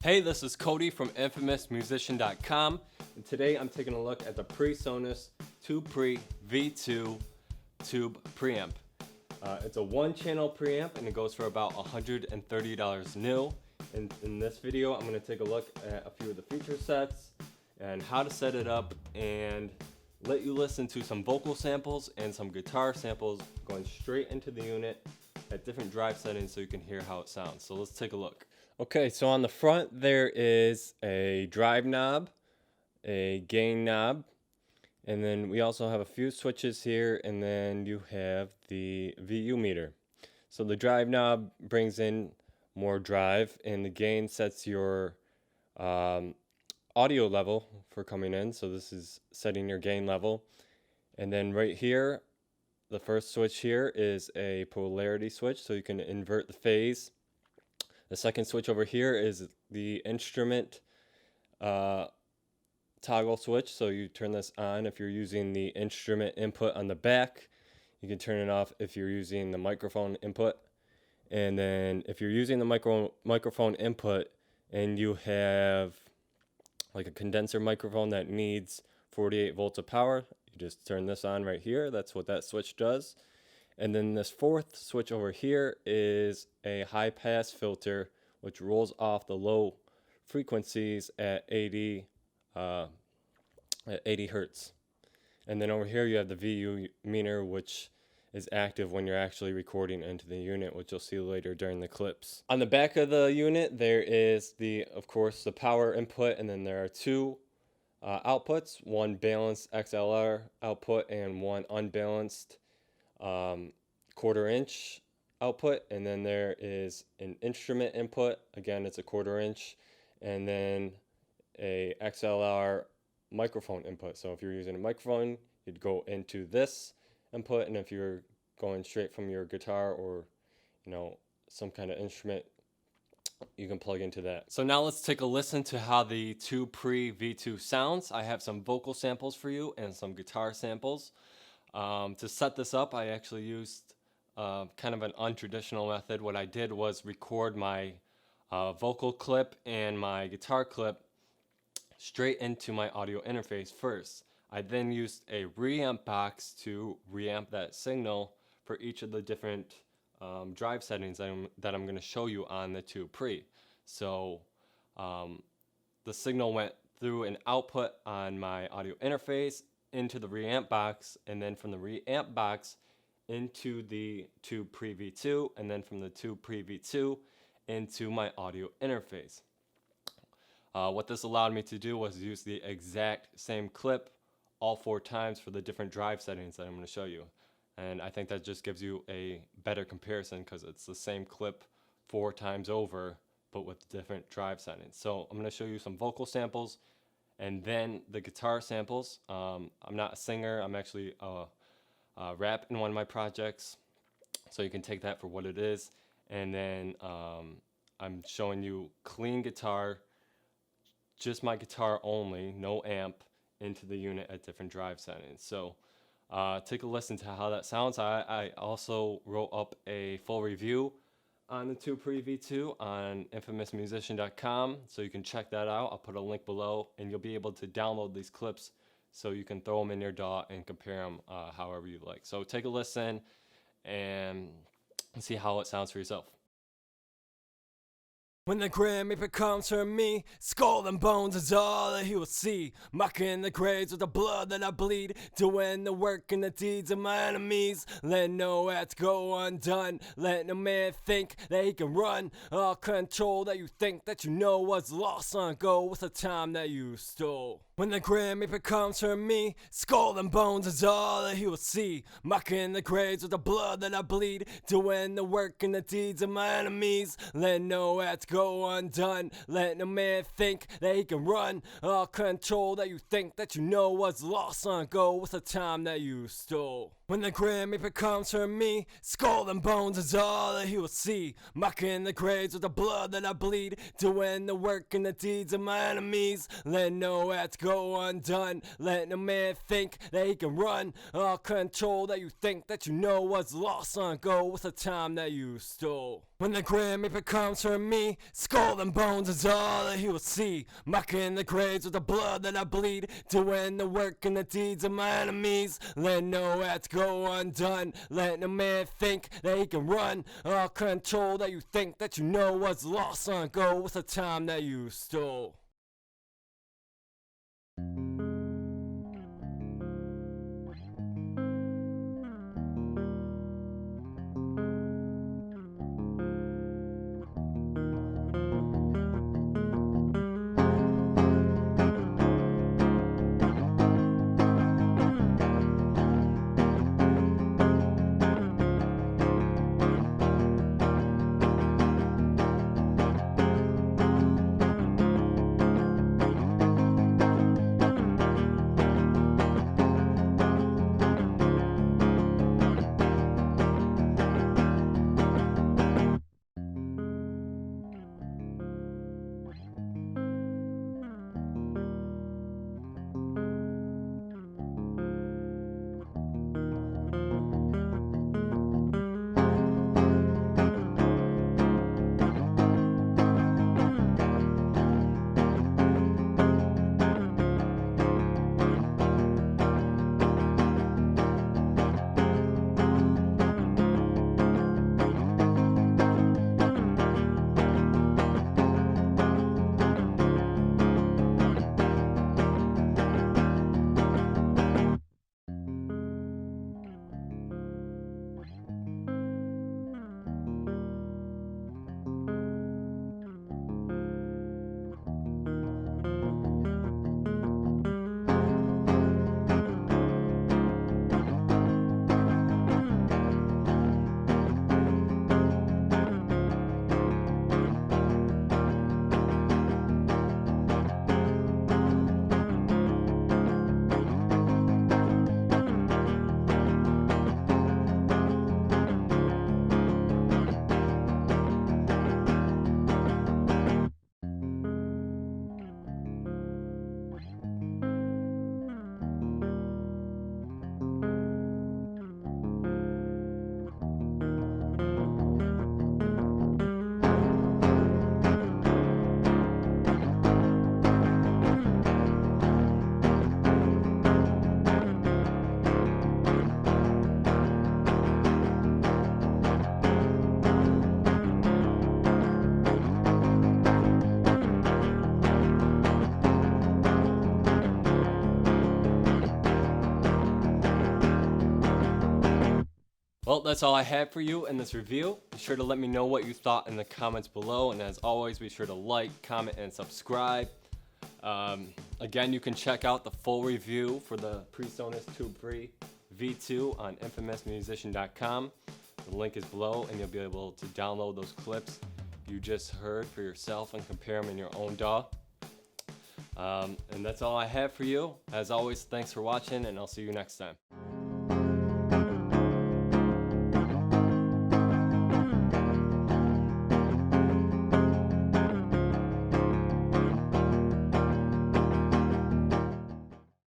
Hey, this is Cody from InfamousMusician.com, and today I'm taking a look at the Presonus TubePre V2 tube preamp. It's a one-channel preamp and it goes for about $130 new. And in this video, I'm going to take a look at a few of the feature sets and how to set it up and let you listen to some vocal samples and some guitar samples going straight into the unit at different drive settings so you can hear how it sounds. So let's take a look. Okay, so on the front there is a drive knob, a gain knob, and then we also have a few switches here, and then you have the VU meter. So the drive knob brings in more drive, and the gain sets your audio level for coming in. So this is setting your gain level. And then right here, the first switch here is a polarity switch, so you can invert the phase. The second switch over here is the instrument toggle switch, so you turn this on if you're using the instrument input on the back. You can turn it off if you're using the microphone input. And then if you're using the microphone input and you have like a condenser microphone that needs 48 volts of power, you just turn this on right here. That's what that switch does. And then this fourth switch over here is a high pass filter which rolls off the low frequencies at 80 hertz. And then over here you have the VU meter, which is active when you're actually recording into the unit, which you'll see later during the clips. On the back of the unit there is of course the power input, and then there are two outputs, one balanced XLR output and one unbalanced 1/4 inch output. And then there is an instrument input, again it's a 1/4 inch, and then a XLR microphone input. So if you're using a microphone, you'd go into this input, and if you're going straight from your guitar or some kind of instrument, you can plug into that. So now let's take a listen to how the TubePre V2 sounds. I have some vocal samples for you and some guitar samples. To set this up, I actually used kind of an untraditional method. What I did was record my vocal clip and my guitar clip straight into my audio interface first. I then used a reamp box to reamp that signal for each of the different drive settings that I'm going to show you on the TubePre. So the signal went through an output on my audio interface into the reamp box, and then from the reamp box into the TubePre V2, and then from the TubePre V2 into my audio interface. What this allowed me to do was use the exact same clip all 4 times for the different drive settings that I'm going to show you. And I think that just gives you a better comparison because it's the same clip 4 times over, but with different drive settings. So I'm going to show you some vocal samples and then the guitar samples. I'm not a singer, I'm actually a rap in one of my projects, so you can take that for what it is. And then I'm showing you clean guitar, just my guitar only, no amp, into the unit at different drive settings. So take a listen to how that sounds. I also wrote up a full review on the TubePre V2 on InfamousMusician.com, so you can check that out. I'll put a link below, and you'll be able to download these clips so you can throw them in your DAW and compare them however you like. So take a listen and see how it sounds for yourself. When the Grim Reaper comes for me, skull and bones is all that he will see. Mocking the graves with the blood that I bleed, doing the work and the deeds of my enemies. Let no act go undone, let no man think that he can run. All control that you think that you know was lost long ago with the time that you stole. When the Grim Reaper comes for me, skull and bones is all that he will see. Mocking the graves with the blood that I bleed, doing the work and the deeds of my enemies. Let no act go undone, let no man think that he can run. All control that you think that you know was lost long ago with the time that you stole. When the Grim Reaper comes for me, skull and bones is all that he will see. Mocking the graves with the blood that I bleed, doing the work and the deeds of my enemies. Let no acts go undone, let no man think that he can run. All control that you think that you know was lost on go with the time that you stole. When the Grim Reaper comes for me, skull and bones is all that he will see. Mocking the graves with the blood that I bleed, doing the work and the deeds of my enemies. Let no acts go undone, let no man think that he can run. All control that you think that you know was lost on go with the time that you stole. Well, that's all I have for you in this review. Be sure to let me know what you thought in the comments below, and as always, be sure to like, comment, and subscribe. Again, you can check out the full review for the Presonus TubePre V2 on infamousmusician.com. The link is below, and you'll be able to download those clips you just heard for yourself and compare them in your own DAW. And that's all I have for you. As always, thanks for watching, and I'll see you next time.